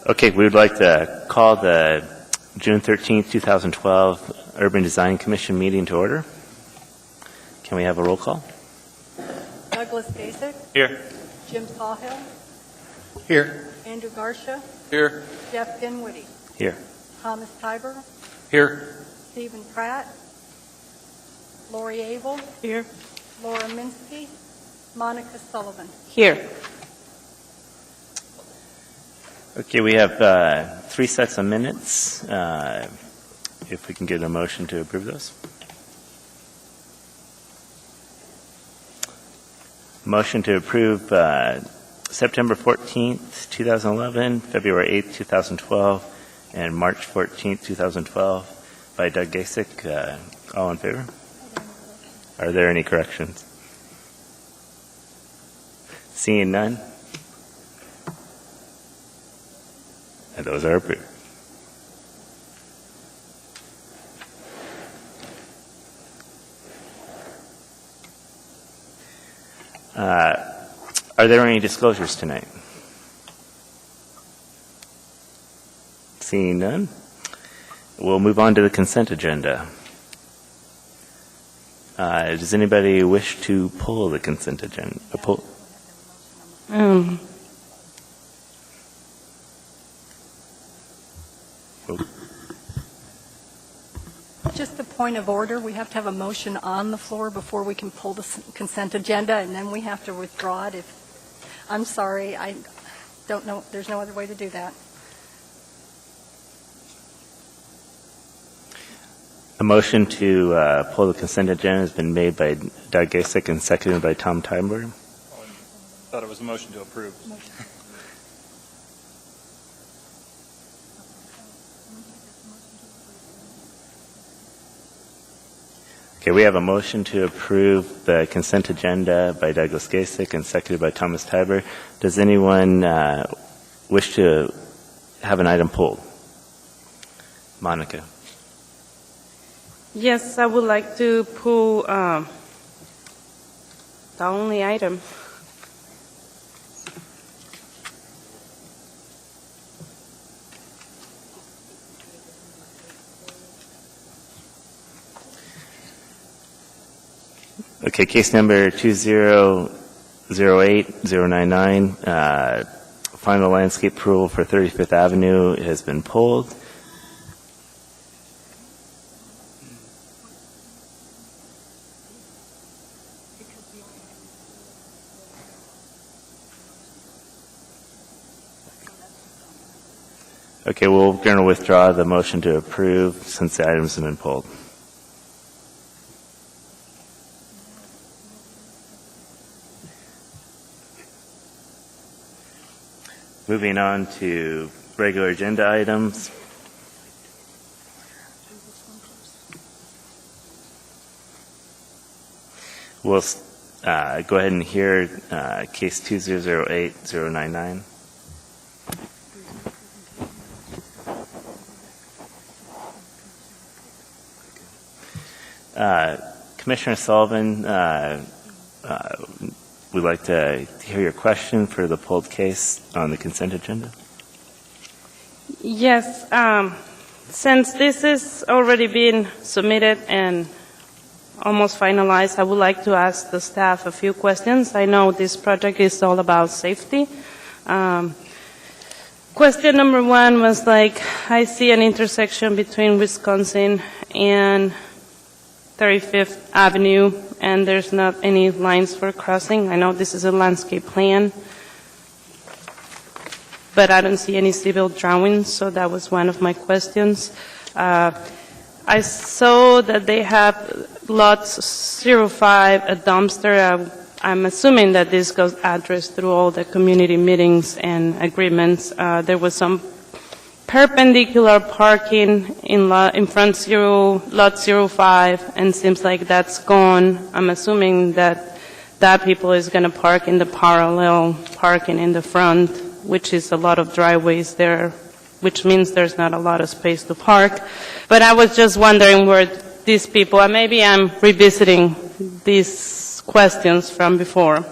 Okay, we would like to call the June 13th, 2012 Urban Design Commission meeting to order. Can we have a roll call? Douglas Basic, Here. Jim Sawhill, Here. Andrew Garcia, Here. Jeff Dinwiddie, Here. Thomas Tiber, Here. Stephen Pratt, Lori Abel, Here. Laura Minsky, Monica Sullivan. Here. Okay, we have 3 sets of minutes. If we can get a motion to approve those. Motion to approve September 14th, 2011, February 8th, 2012, and March 14th, 2012 by Doug Gasek. All in favor? Are there any corrections? Seeing none? And those are approved. Are there any disclosures tonight? Seeing none, we'll move on to the consent agenda. Does anybody wish to pull the consent agenda? Just a point of order, we have to have a motion on the floor before we can pull the consent agenda, and then we have to withdraw it. I'm sorry, I don't know, there's no other way to do that. A motion to pull the consent agenda has been made by Doug Gasek and seconded by Tom Tiber. Thought it was a motion to approve. Okay, we have a motion to approve the consent agenda by Douglas Gasek and seconded by Thomas Tiber. Does anyone wish to have an item pulled? Monica. Yes, I would like to pull the only item. Okay, case number 2008099, final landscape approval for 35th Avenue has been pulled. Okay, we're going to withdraw the motion to approve since the items have been pulled. Moving on to regular agenda items. We'll go ahead and hear case 2008099. Commissioner Sullivan, we'd like to hear your question for the pulled case on the consent agenda. Yes, since this has already been submitted and almost finalized, I would like to ask the staff a few questions. I know this project is all about safety. Question number 1 was I see an intersection between Wisconsin and 35th Avenue, and there's not any lines for crossing. I know this is a landscape plan, but I don't see any civil drawings, so that was one of my questions. I saw that they have lots 05, a dumpster. I'm assuming that this goes addressed through all the community meetings and agreements. There was some perpendicular parking in front lot 05, and seems like that's gone. I'm assuming that people is going to park in the parallel parking in the front, which is a lot of driveways there, which means there's not a lot of space to park. But I was just wondering where these people, and maybe I'm revisiting these questions from before.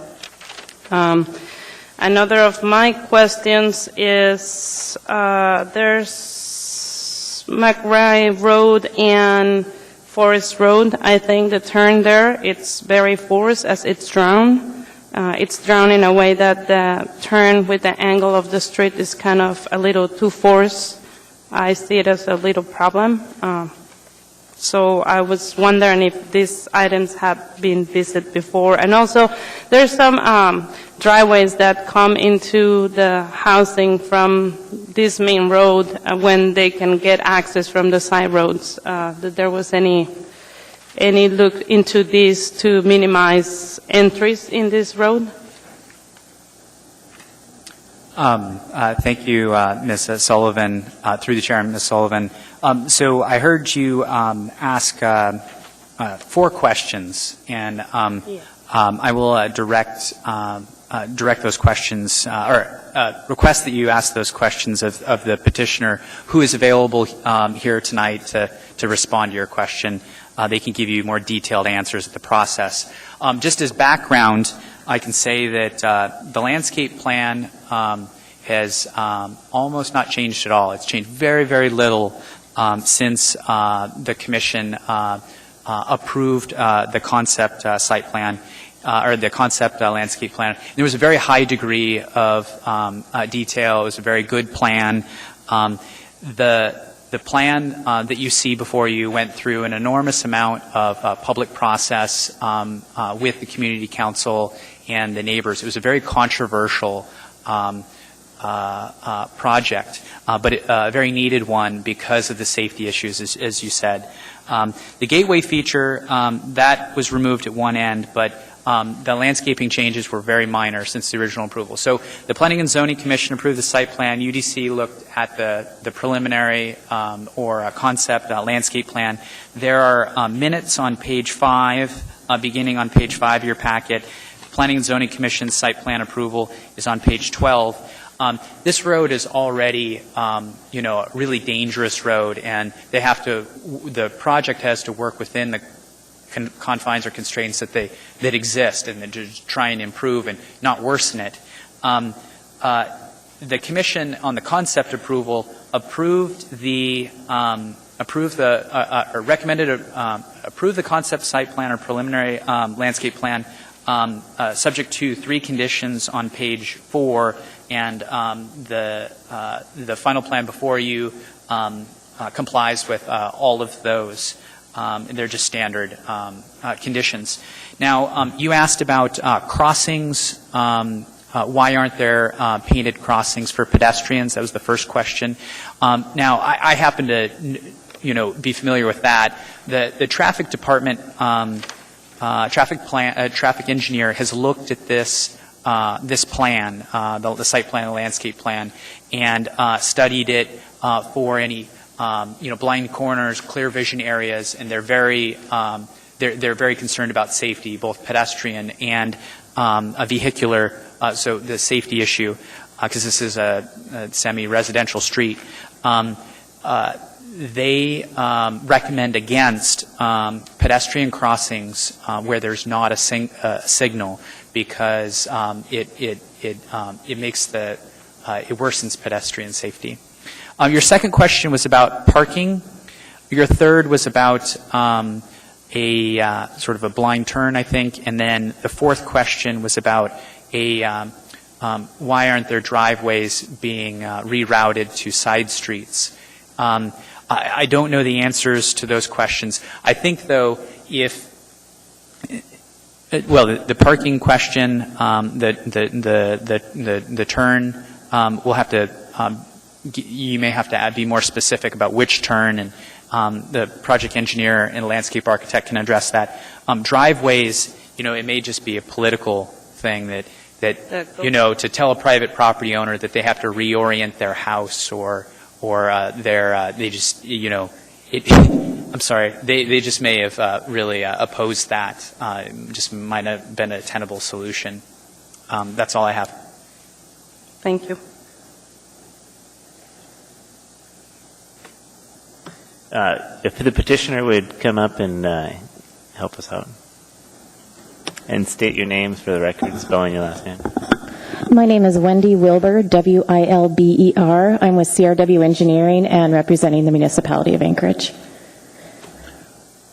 Another of my questions is, there's McRae Road and Forest Road. I think the turn there, it's very forced as it's drawn. It's drawn in a way that the turn with the angle of the street is kind of a little too forced. I see it as a little problem. So I was wondering if these items have been visited before. And also, there's some driveways that come into the housing from this main road when they can get access from the side roads. That there was any look into this to minimize entries in this road? Thank you, Ms. Sullivan. Through the chair, Ms. Sullivan. So I heard you ask 4 questions, and I will direct those questions, or request that you ask those questions of the petitioner, who is available here tonight to respond to your question. They can give you more detailed answers of the process. Just as background, I can say that the landscape plan has almost not changed at all. It's changed very, very little since the Commission approved the concept site plan, or the concept landscape plan. There was a very high degree of detail. It was a very good plan. The plan that you see before you went through an enormous amount of public process with the community council and the neighbors. It was a very controversial project, but a very needed one because of the safety issues, as you said. The gateway feature, that was removed at one end, but the landscaping changes were very minor since the original approval. So the Planning and Zoning Commission approved the site plan. UDC looked at the preliminary or concept landscape plan. There are minutes on page 5, beginning on page 5 of your packet. Planning and Zoning Commission site plan approval is on page 12. This road is already, a really dangerous road, and the project has to work within the confines or constraints that exist, and to try and improve and not worsen it. The Commission on the concept approval approved the concept site plan or preliminary landscape plan subject to 3 conditions on page 4, and the final plan before you complies with all of those. They're just standard conditions. Now, you asked about crossings. Why aren't there painted crossings for pedestrians? That was the first question. Now, I happen to, be familiar with that. The traffic department, traffic engineer has looked at this plan, the site plan, the landscape plan, and studied it for any blind corners, clear vision areas, and they're very concerned about safety, both pedestrian and a vehicular. So the safety issue, because this is a semi-residential street, they recommend against pedestrian crossings where there's not a signal, because it worsens pedestrian safety. Your second question was about parking. Your third was about a sort of a blind turn, I think, and then the fourth question was about why aren't there driveways being rerouted to side streets? I don't know the answers to those questions. I think, though, the parking question, the turn, we'll have to. You may have to be more specific about which turn, and the project engineer and landscape architect can address that. Driveways, it may just be a political thing that to tell a private property owner that they have to reorient their house or they just I'm sorry, they just may have really opposed that. Just might have been a tenable solution. That's all I have. Thank you. If the petitioner would come up and help us out and state your names for the record, spelling your last name. My name is Wendy Wilber, W-I-L-B-E-R. I'm with CRW Engineering and representing the municipality of Anchorage.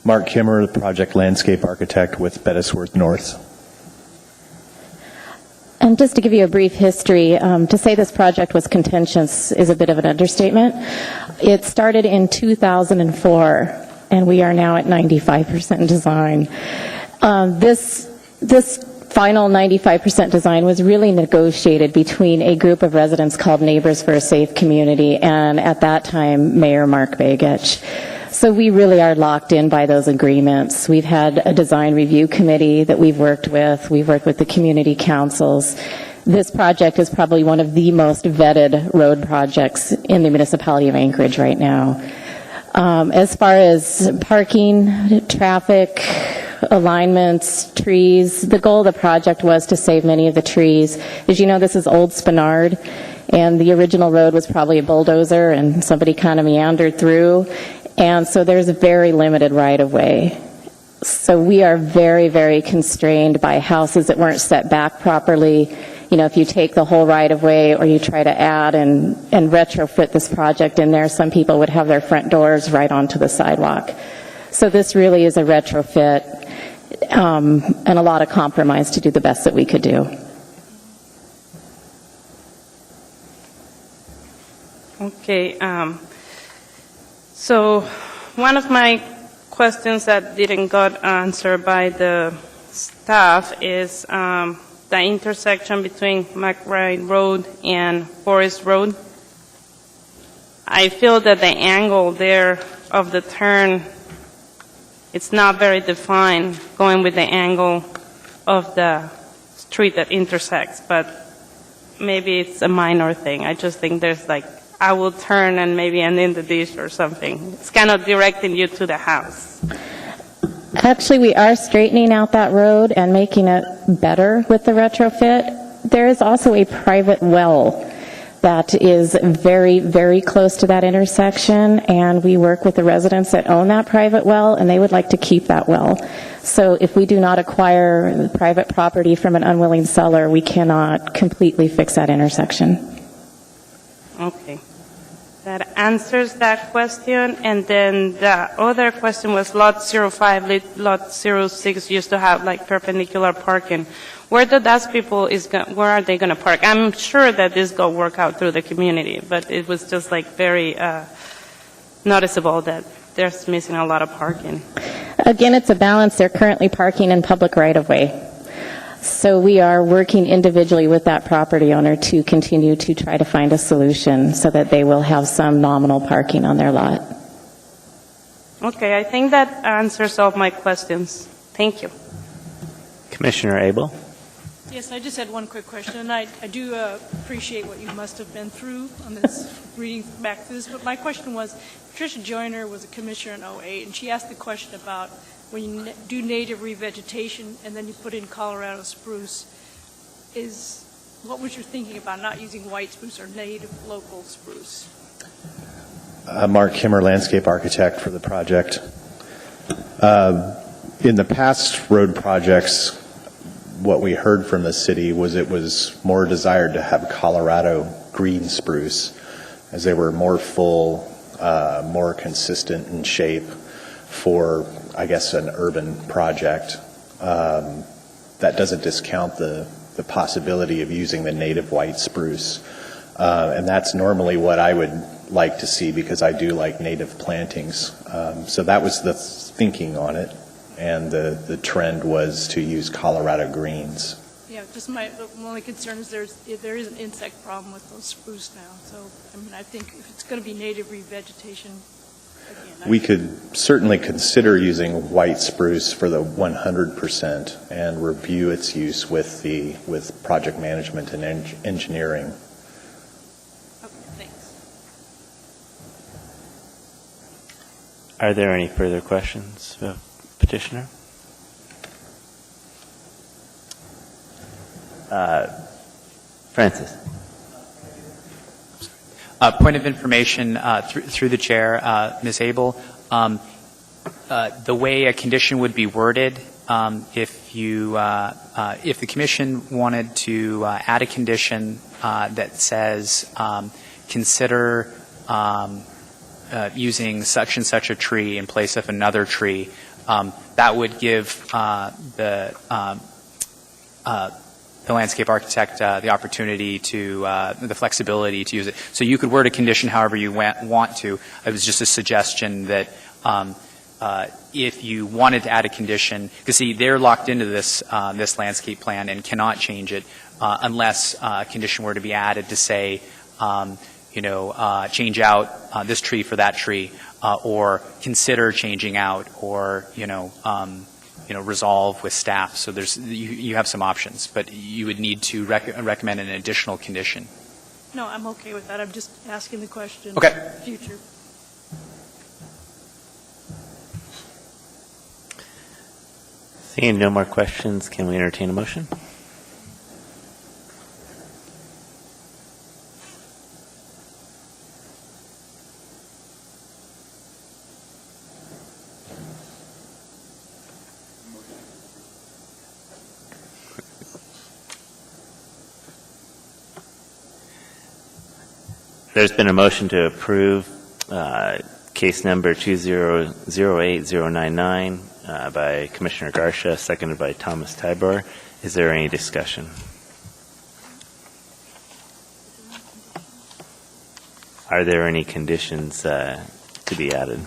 Mark Kimmer, the project landscape architect with Bettisworth North. And just to give you a brief history, to say this project was contentious is a bit of an understatement. It started in 2004, and we are now at 95% design. This final 95% design was really negotiated between a group of residents called Neighbors for a Safe Community and, at that time, Mayor Mark Begich. So we really are locked in by those agreements. We've had a design review committee that we've worked with. We've worked with the community councils. This project is probably one of the most vetted road projects in the municipality of Anchorage right now. As far as parking, traffic, alignments, trees, the goal of the project was to save many of the trees. As you know, this is Old Spenard, and the original road was probably a bulldozer, and somebody kind of meandered through. And so there's a very limited right-of-way. So we are very, very constrained by houses that weren't set back properly. You know, if you take the whole right-of-way or you try to add and retrofit this project in there, some people would have their front doors right onto the sidewalk. So this really is a retrofit and a lot of compromise to do the best that we could do. Okay. So one of my questions that didn't got answered by the staff is the intersection between McBride Road and Forest Road. I feel that the angle there of the turn, it's not very defined going with the angle of the street that intersects, but maybe it's a minor thing. I just think there's like, I will turn and maybe end in the ditch or something. It's kind of directing you to the house. Actually, we are straightening out that road and making it better with the retrofit. There is also a private well that is very, very close to that intersection, and we work with the residents that own that private well, and they would like to keep that well. So if we do not acquire private property from an unwilling seller, we cannot completely fix that intersection. Okay. That answers that question. And then the other question was lot 05, lot 06 used to have like perpendicular parking. Where the dust people where are they going to park? I'm sure that this will work out through the community, but it was just like very noticeable that there's missing a lot of parking. Again, it's a balance. They're currently parking in public right-of-way. So we are working individually with that property owner to continue to try to find a solution so that they will have some nominal parking on their lot. Okay, I think that answers all my questions. Thank you. Commissioner Abel? Yes, I just had one quick question, and I do appreciate what you must have been through on this, reading back through this, but my question was, Patricia Joyner was a commissioner in 2008, and she asked the question about when you do native revegetation and then you put in Colorado spruce, what was your thinking about not using white spruce or native local spruce? Mark Kimmer, landscape architect for the project. In the past road projects, what we heard from the city was it was more desired to have Colorado green spruce, as they were more full, more consistent in shape for, I guess, an urban project. That doesn't discount the possibility of using the native white spruce. And that's normally what I would like to see, because I do like native plantings. So that was the thinking on it, and the trend was to use Colorado greens. Yeah, just my only concern is there is an insect problem with those spruce now. So, I mean, I think if it's going to be native revegetation, again, We could certainly consider using white spruce for the 100% and review its use with project management and engineering. Okay, thanks. Are there any further questions of petitioner? Francis? Point of information through the chair, Ms. Abel. The way a condition would be worded, if if the commission wanted to add a condition that says consider using such and such a tree in place of another tree, that would give the landscape architect the opportunity to, the flexibility to use it. So you could word a condition however you want to. It was just a suggestion that if you wanted to add a condition, because see, they're locked into this landscape plan and cannot change it unless a condition were to be added to say, change out this tree for that tree, or consider changing out, or resolve with staff. So you have some options, but you would need to recommend an additional condition. No, I'm okay with that. I'm just asking the question. Okay. Future. Seeing no more questions, can we entertain a motion? There's been a motion to approve case number 2008099 by Commissioner Garcia, seconded by Thomas Tybor. Is there any discussion? Are there any conditions to be added?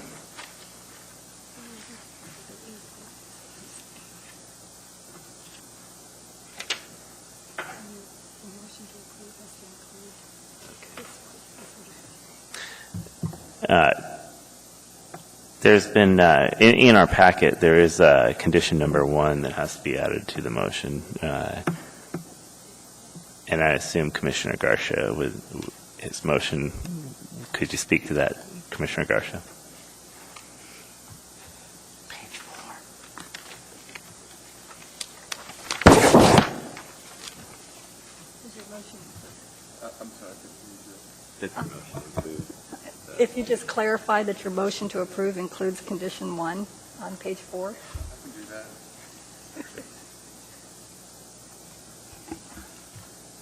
There's been, in our packet, there is condition number 1 that has to be added to the motion. And I assume Commissioner Garcia, with his motion, could you speak to that, Commissioner Garcia? Page 4. If you just clarify that your motion to approve includes condition 1 on page 4. I can do that.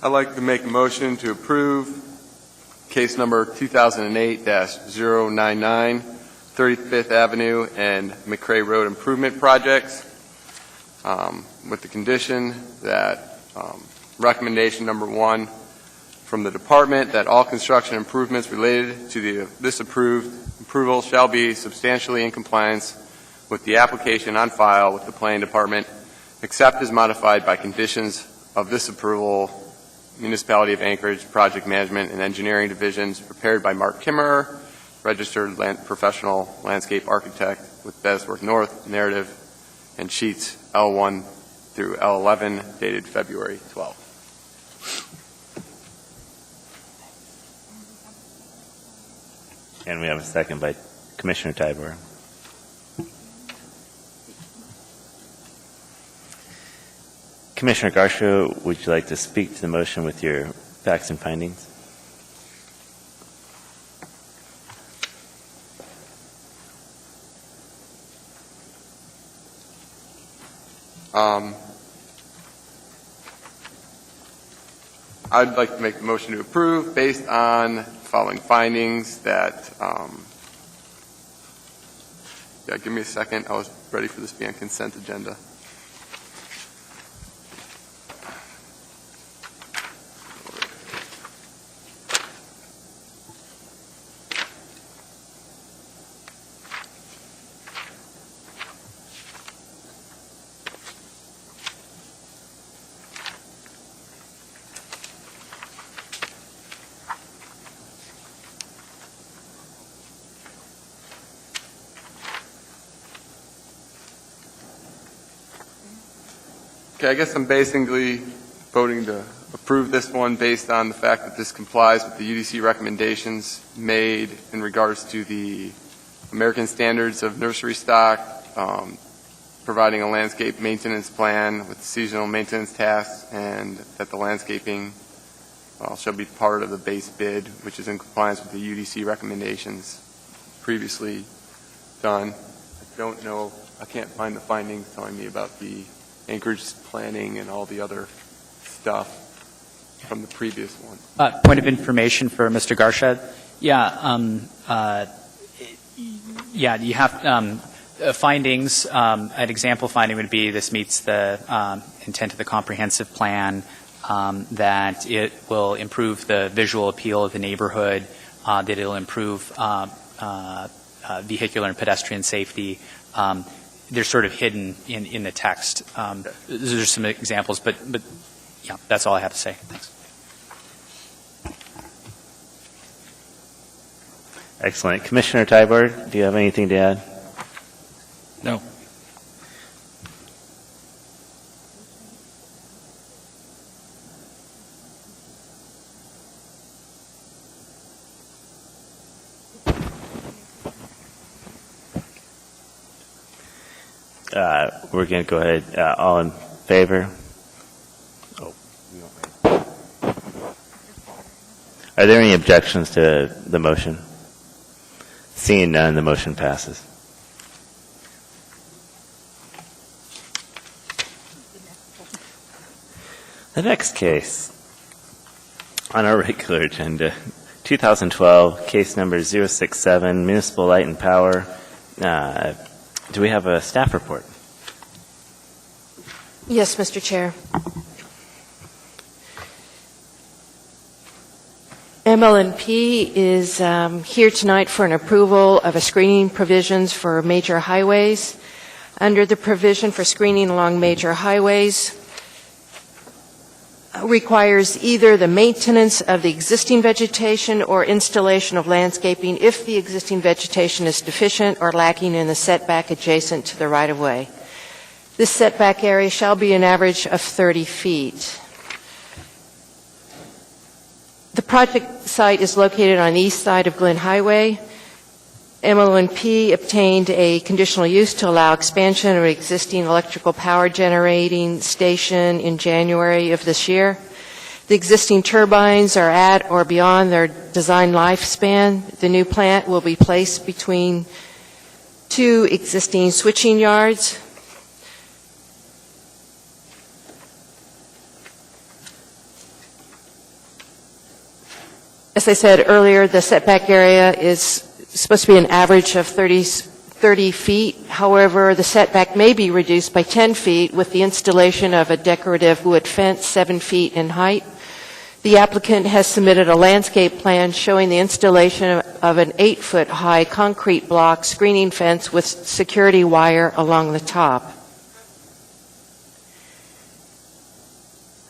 I'd like to make a motion to approve case number 2008-099, 35th Avenue and McCrae Road Improvement Projects, with the condition that recommendation number 1 from the department that all construction improvements related to this approval shall be substantially in compliance with the application on file with the planning department, except as modified by conditions of this approval, Municipality of Anchorage Project Management and Engineering Divisions, prepared by Mark Kimmerer, registered professional landscape architect with Beresworth North, narrative and sheets L1 through L11, dated February 12th. And we have a second by Commissioner Tybor. Commissioner Garcia, would you like to speak to the motion with your facts and findings? I'd like to make the motion to approve based on following findings that, give me a second. I was ready for this to be on consent agenda. Okay, I guess I'm basically voting to approve this one based on the fact that this complies with the UDC recommendations made in regards to the American Standards of Nursery Stock, providing a landscape maintenance plan with seasonal maintenance tasks, and that the landscaping shall be part of the base bid, which is in compliance with the UDC recommendations previously done. I don't know, I can't find the findings telling me about the Anchorage planning and all the other stuff from the previous one. Point of information for Mr. Garshed. Yeah, you have findings. An example finding would be this meets the intent of the comprehensive plan, that it will improve the visual appeal of the neighborhood, that it will improve vehicular and pedestrian safety. They're sort of hidden in the text. Those are some examples, but yeah, that's all I have to say. Thanks. Excellent. Commissioner Tybord, do you have anything to add? No. We're going to go ahead. All in favor? Oh. Are there any objections to the motion? Seeing none, the motion passes. The next case on our regular agenda, 2012, case number 067, Municipal Light and Power. Do we have a staff report? Yes, Mr. Chair. MLNP is here tonight for an approval of a screening provisions for major highways. Under the provision for screening along major highways, requires either the maintenance of the existing vegetation or installation of landscaping if the existing vegetation is deficient or lacking in the setback adjacent to the right-of-way. This setback area shall be an average of 30 feet. The project site is located on the east side of Glen Highway. MLNP obtained a conditional use to allow expansion of an existing electrical power generating station in January of this year. The existing turbines are at or beyond their design lifespan. The new plant will be placed between two existing switching yards. As I said earlier, the setback area is supposed to be an average of 30 feet. However, the setback may be reduced by 10 feet with the installation of a decorative wood fence 7 feet in height. The applicant has submitted a landscape plan showing the installation of an 8-foot-high concrete block screening fence with security wire along the top.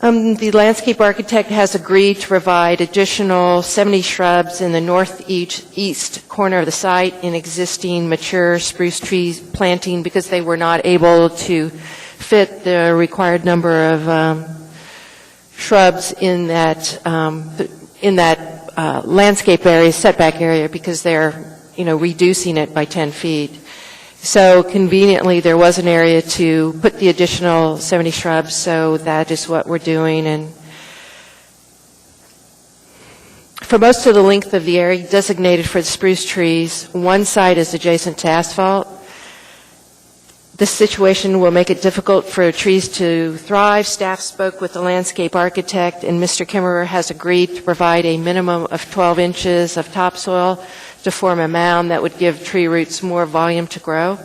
The landscape architect has agreed to provide additional 70 shrubs in the northeast corner of the site in existing mature spruce tree planting because they were not able to fit the required number of shrubs in that landscape area, setback area, because they're reducing it by 10 feet. So conveniently, there was an area to put the additional 70 shrubs, so that is what we're doing. And for most of the length of the area designated for the spruce trees, one side is adjacent to asphalt. This situation will make it difficult for trees to thrive. Staff spoke with the landscape architect, and Mr. Kimmerer has agreed to provide a minimum of 12 inches of topsoil to form a mound that would give tree roots more volume to grow.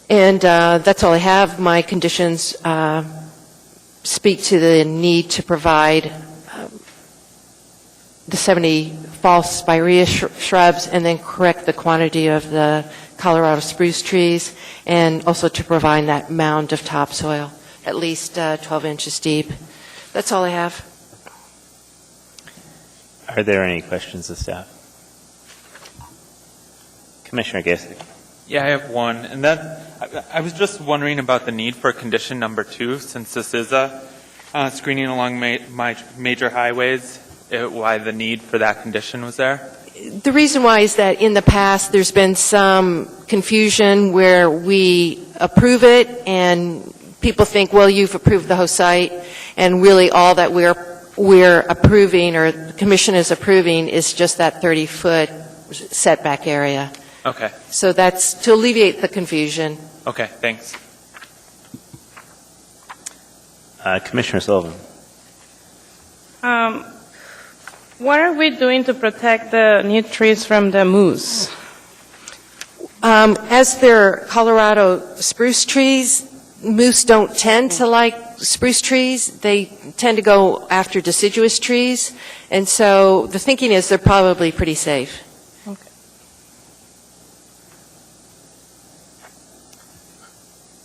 And that's all I have. My conditions speak to the need to provide the 70 false spirea shrubs and then correct the quantity of the Colorado spruce trees, and also to provide that mound of topsoil, at least 12 inches deep. That's all I have. Are there any questions of staff? Commissioner Gasick. Yeah, I have one, and that I was just wondering about the need for condition number 2, since this is a screening along major highways, why the need for that condition was there? The reason why is that in the past there's been some confusion where we approve it and people think, well, you've approved the whole site, and really all that we're approving, or the commission is approving, is just that 30-foot setback area. Okay. So that's to alleviate the confusion. Okay, thanks. Commissioner Sullivan. What are we doing to protect the new trees from the moose? As they're Colorado spruce trees, moose don't tend to like spruce trees. They tend to go after deciduous trees. And so the thinking is they're probably pretty safe. Okay.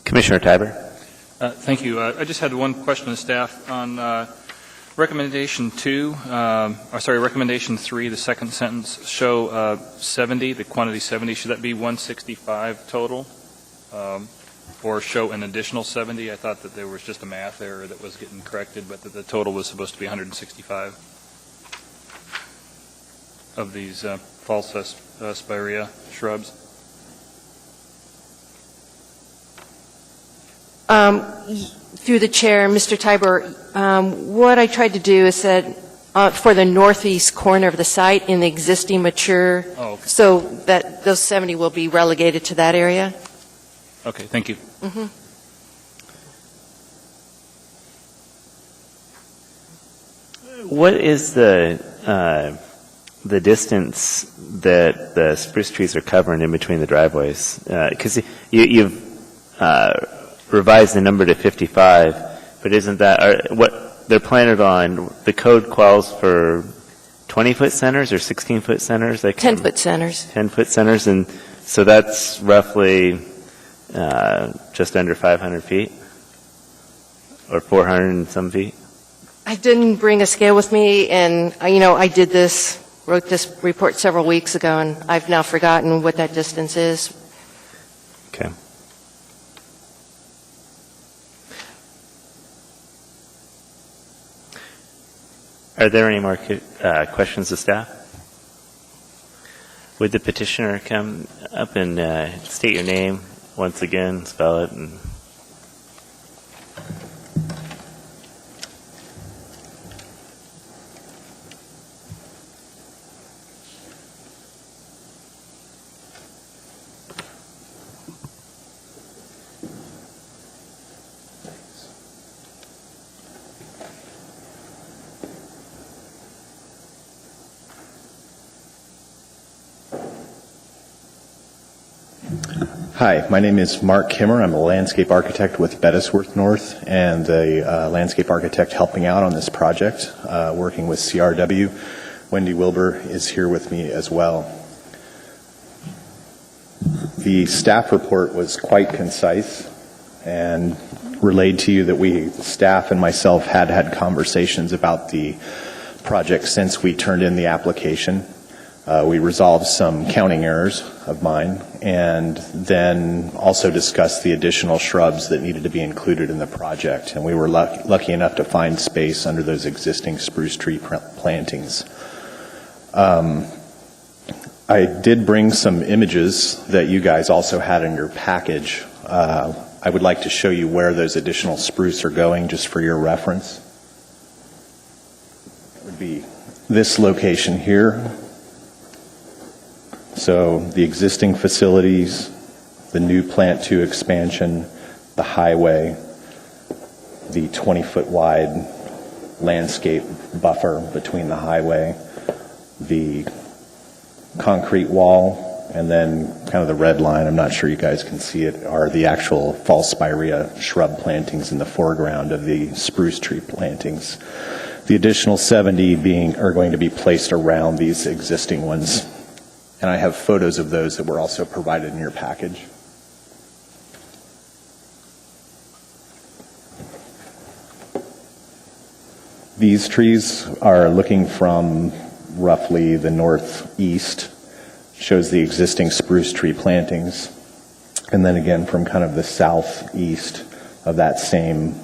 Commissioner Tiber. Thank you. I just had one question to staff on recommendation 3, the second sentence, show 70, the quantity 70. Should that be 165 total? Or show an additional 70? I thought that there was just a math error that was getting corrected, but that the total was supposed to be 165 of these false spirea shrubs. Through the chair, Mr. Tiber, what I tried to do is said for the northeast corner of the site in the existing mature, so that those 70 will be relegated to that area. Okay, thank you. Mm-hmm. What is the distance that the spruce trees are covering in between the driveways? Because you've revised the number to 55, but isn't that what they're planted on? The code calls for 20-foot centers or 16-foot centers? 10-foot centers. 10-foot centers, and so that's roughly just under 500 feet, or 400 and some feet. I didn't bring a scale with me, and I wrote this report several weeks ago, and I've now forgotten what that distance is. Okay. Are there any more questions of staff? Would the petitioner come up and state your name once again, spell it, and Hi, my name is Mark Kimmer. I'm a landscape architect with Bettisworth North and a landscape architect helping out on this project, working with CRW. Wendy Wilbur is here with me as well. The staff report was quite concise and relayed to you that staff and myself had conversations about the project since we turned in the application. We resolved some counting errors of mine and then also discussed the additional shrubs that needed to be included in the project. And we were lucky enough to find space under those existing spruce tree plantings. I did bring some images that you guys also had in your package. I would like to show you where those additional spruce are going just for your reference. It would be this location here. So the existing facilities, the new Plant 2 expansion, the highway, the 20-foot wide landscape buffer between the highway, the concrete wall, and then kind of the red line, I'm not sure you guys can see it, are the actual false spirea shrub plantings in the foreground of the spruce tree plantings. The additional 70 are going to be placed around these existing ones. And I have photos of those that were also provided in your package. These trees are looking from roughly the northeast, shows the existing spruce tree plantings. And then again from kind of the southeast of that same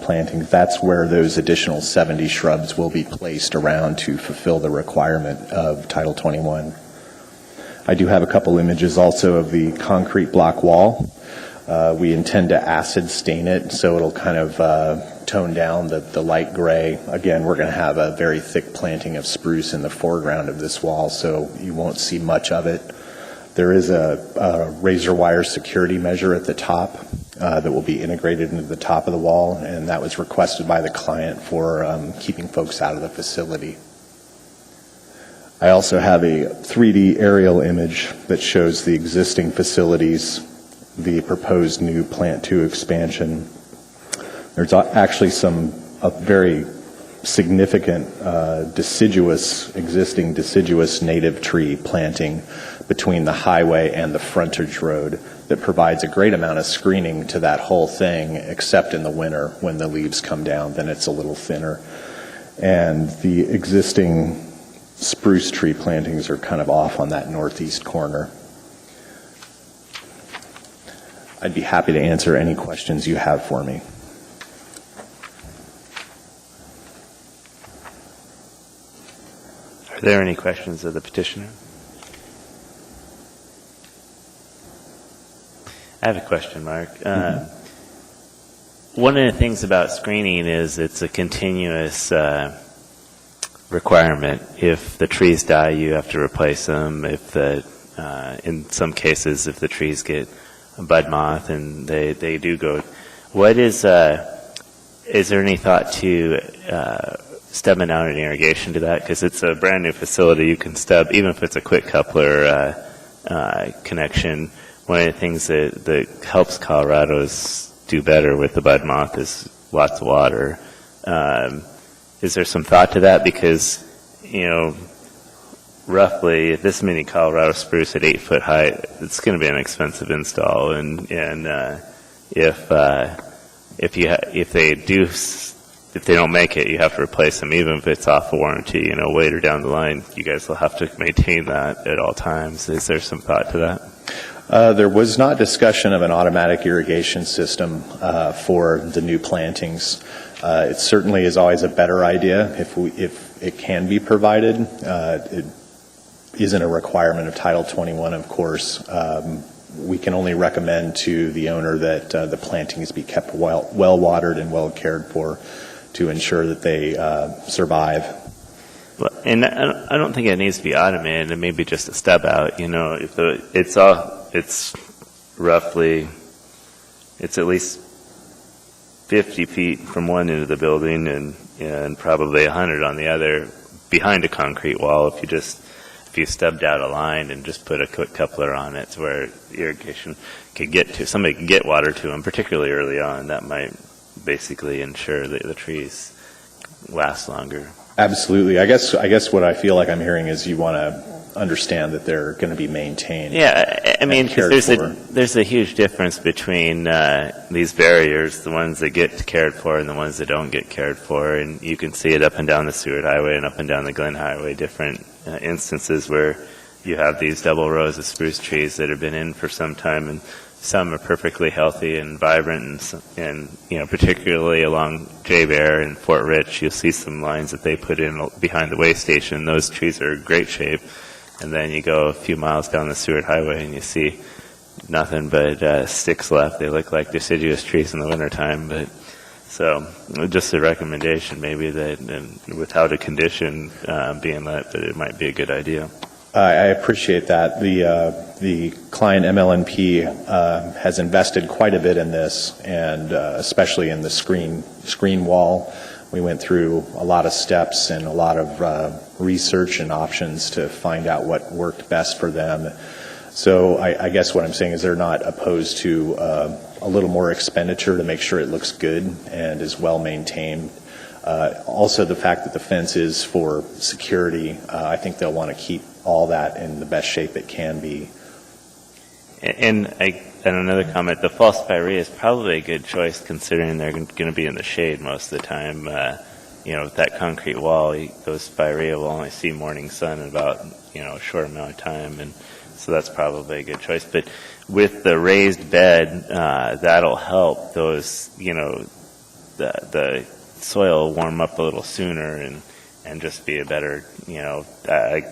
planting, that's where those additional 70 shrubs will be placed around to fulfill the requirement of Title 21. I do have a couple images also of the concrete block wall. We intend to acid stain it so it'll kind of tone down the light gray. Again, we're going to have a very thick planting of spruce in the foreground of this wall, so you won't see much of it. There is a razor wire security measure at the top that will be integrated into the top of the wall, and that was requested by the client for keeping folks out of the facility. I also have a 3D aerial image that shows the existing facilities, the proposed new Plant 2 expansion. There's actually a very significant existing deciduous native tree planting between the highway and the frontage road that provides a great amount of screening to that whole thing, except in the winter when the leaves come down, then it's a little thinner. And the existing spruce tree plantings are kind of off on that northeast corner. I'd be happy to answer any questions you have for me. Are there any questions of the petitioner? I have a question, Mark. One of the things about screening is it's a continuous requirement. If the trees die, you have to replace them. In some cases, if the trees get bud moth and they do go, is there any thought to stubbing out an irrigation to that? Because it's a brand new facility, you can stub, even if it's a quick coupler connection. One of the things that helps Colorado's do better with the bud moth is lots of water. Is there some thought to that? Because, roughly this many Colorado spruce at 8 foot high, it's going to be an expensive install. And if they don't make it, you have to replace them, even if it's off warranty. Later down the line, you guys will have to maintain that at all times. Is there some thought to that? There was not discussion of an automatic irrigation system for the new plantings. It certainly is always a better idea if it can be provided. It isn't a requirement of Title 21, of course. We can only recommend to the owner that the plantings be kept well watered and well cared for to ensure that they survive. And I don't think it needs to be automated. It may be just a stub out. If it's at least 50 feet from one end of the building and probably 100 on the other behind a concrete wall. If you stubbed out a line and just put a quick coupler on it to where irrigation could get to, somebody can get water to them, particularly early on, that might basically ensure that the trees last longer. Absolutely. I guess what I feel like I'm hearing is you want to understand that they're going to be maintained. Yeah, I mean, cared there's a huge difference between these barriers, the ones that get cared for and the ones that don't get cared for, and you can see it up and down the Seward Highway and up and down the Glen Highway, different instances where you have these double rows of spruce trees that have been in for some time, and some are perfectly healthy and vibrant, and particularly along Jay Bear and Fort Rich, you'll see some lines that they put in behind the way station. Those trees are in great shape. And then you go a few miles down the Seward Highway and you see nothing but sticks left. They look like deciduous trees in the wintertime. So just a recommendation maybe that, and without a condition being let, that it might be a good idea. I appreciate that. The client MLNP has invested quite a bit in this, and especially in the screen wall. We went through a lot of steps and a lot of research and options to find out what worked best for them. So I guess what I'm saying is they're not opposed to a little more expenditure to make sure it looks good and is well maintained. Also, the fact that the fence is for security, I think they'll want to keep all that in the best shape it can be. And another comment, the fall spirea is probably a good choice considering they're going to be in the shade most of the time. With that concrete wall, those spirea will only see morning sun in about, a short amount of time, and so that's probably a good choice. But with the raised bed, that'll help those, the soil warm up a little sooner and just be a better, I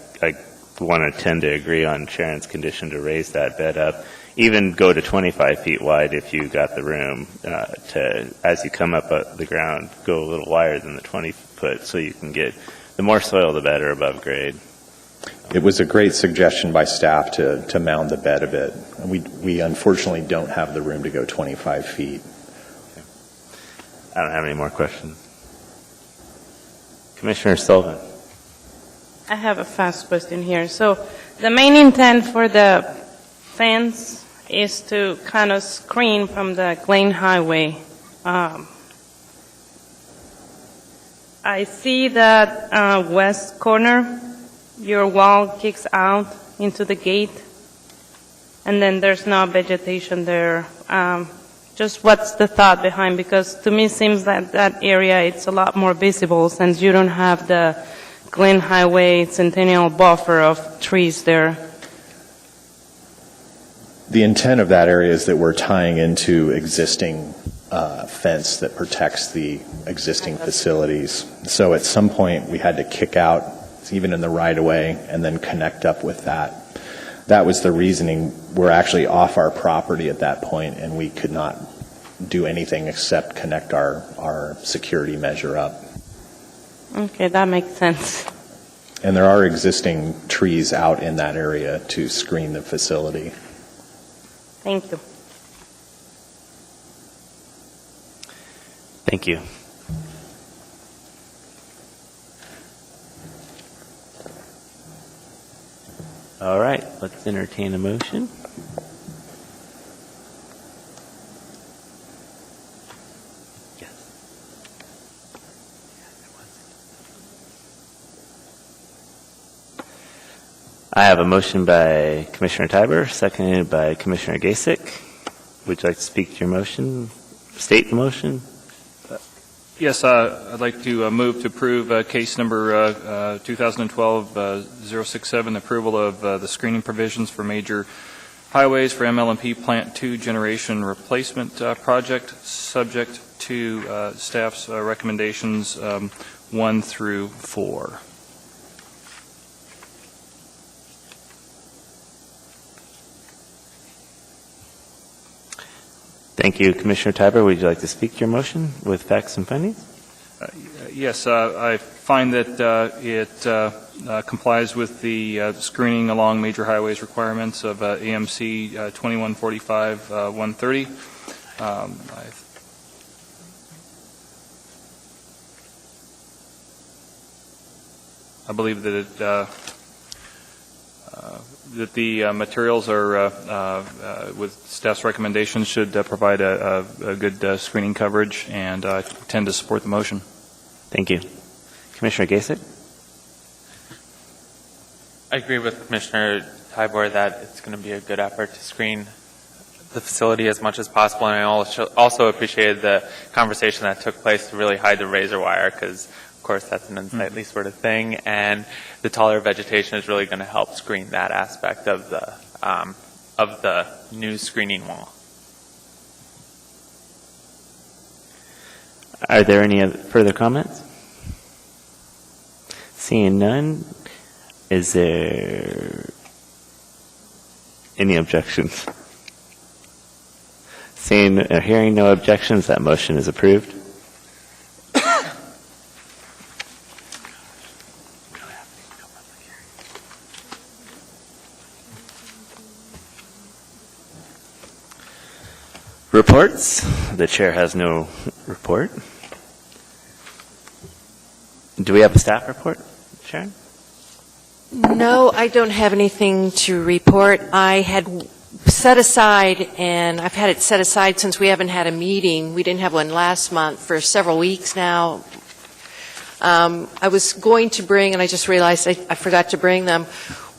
want to tend to agree on Sharon's condition to raise that bed up. Even go to 25 feet wide if you got the room to, as you come up the ground, go a little wider than the 20 foot so you can get, the more soil the better above grade. it was a great suggestion by staff to mound the bed a bit. We unfortunately don't have the room to go 25 feet. I don't have any more questions. Commissioner Sullivan. I have a fast question here. So the main intent for the fence is to kind of screen from the Glen Highway. I see that west corner, your wall kicks out into the gate, and then there's no vegetation there. Just what's the thought behind? Because to me it seems that that area, it's a lot more visible since you don't have the Glen Highway Centennial buffer of trees there. The intent of that area is that we're tying into existing fence that protects the existing facilities. So at some point, we had to kick out, even in the right-of-way, and then connect up with that. That was the reasoning. We're actually off our property at that point, and we could not do anything except connect our security measure up. Okay, that makes sense. And there are existing trees out in that area to screen the facility. Thank you. Thank you. All right, let's entertain a motion. Yes. I have a motion by Commissioner Tiber, seconded by Commissioner Gasick. Would you like to speak to your motion? State the motion? Yes, I'd like to move to approve case number 2012-067, approval of the screening provisions for major highways for ML&P Plant 2 generation replacement project, subject to staff's recommendations 1 through 4. Thank you, Commissioner Tiber. Would you like to speak to your motion with facts and findings? Yes, I find that it complies with the screening along major highways requirements of AMC 2145-130. I believe that that the materials are, with staff's recommendations, should provide a good screening coverage, and I tend to support the motion. Thank you. Commissioner Gasick? I agree with Commissioner Tybor that it's going to be a good effort to screen the facility as much as possible, and I also appreciated the conversation that took place to really hide the razor wire, because of course that's an unsightly sort of thing, and the taller vegetation is really going to help screen that aspect of the new screening wall. Are there any further comments? Seeing none, is there any objections? Seeing or hearing no objections, that motion is approved. Reports. The chair has no report. Do we have a staff report, Sharon? No, I don't have anything to report. I had set aside, and I've had it set aside since we haven't had a meeting. We didn't have one last month for several weeks now. I was going to bring, and I just realized I forgot to bring them,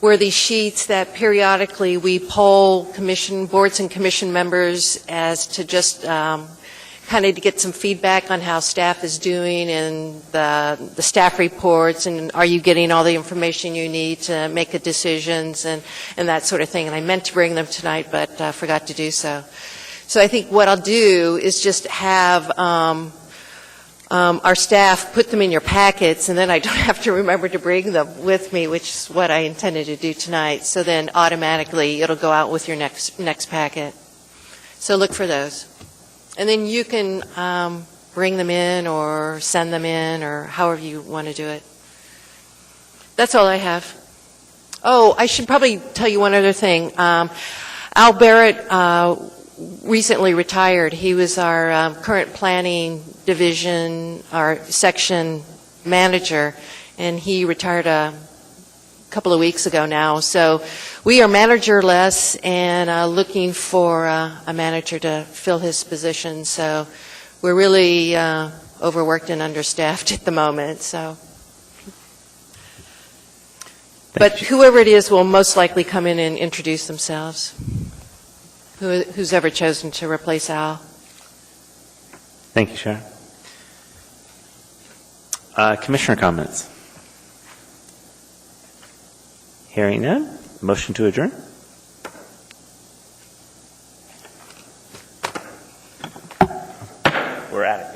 were these sheets that periodically we poll boards and commission members as to just kind of to get some feedback on how staff is doing and the staff reports, and are you getting all the information you need to make the decisions and that sort of thing. And I meant to bring them tonight, but forgot to do so. So I think what I'll do is just have our staff put them in your packets, and then I don't have to remember to bring them with me, which is what I intended to do tonight. So then automatically it'll go out with your next packet. So look for those. And then you can bring them in or send them in or however you want to do it. That's all I have. Oh, I should probably tell you one other thing. Al Barrett recently retired. He was our current planning division, our section manager, and he retired a couple of weeks ago now. So we are managerless and looking for a manager to fill his position. So we're really overworked and understaffed at the moment. So. But whoever it is will most likely come in and introduce themselves, who's ever chosen to replace Al. Thank you, Sharon. Commissioner comments? Hearing none, motion to adjourn? We're at it.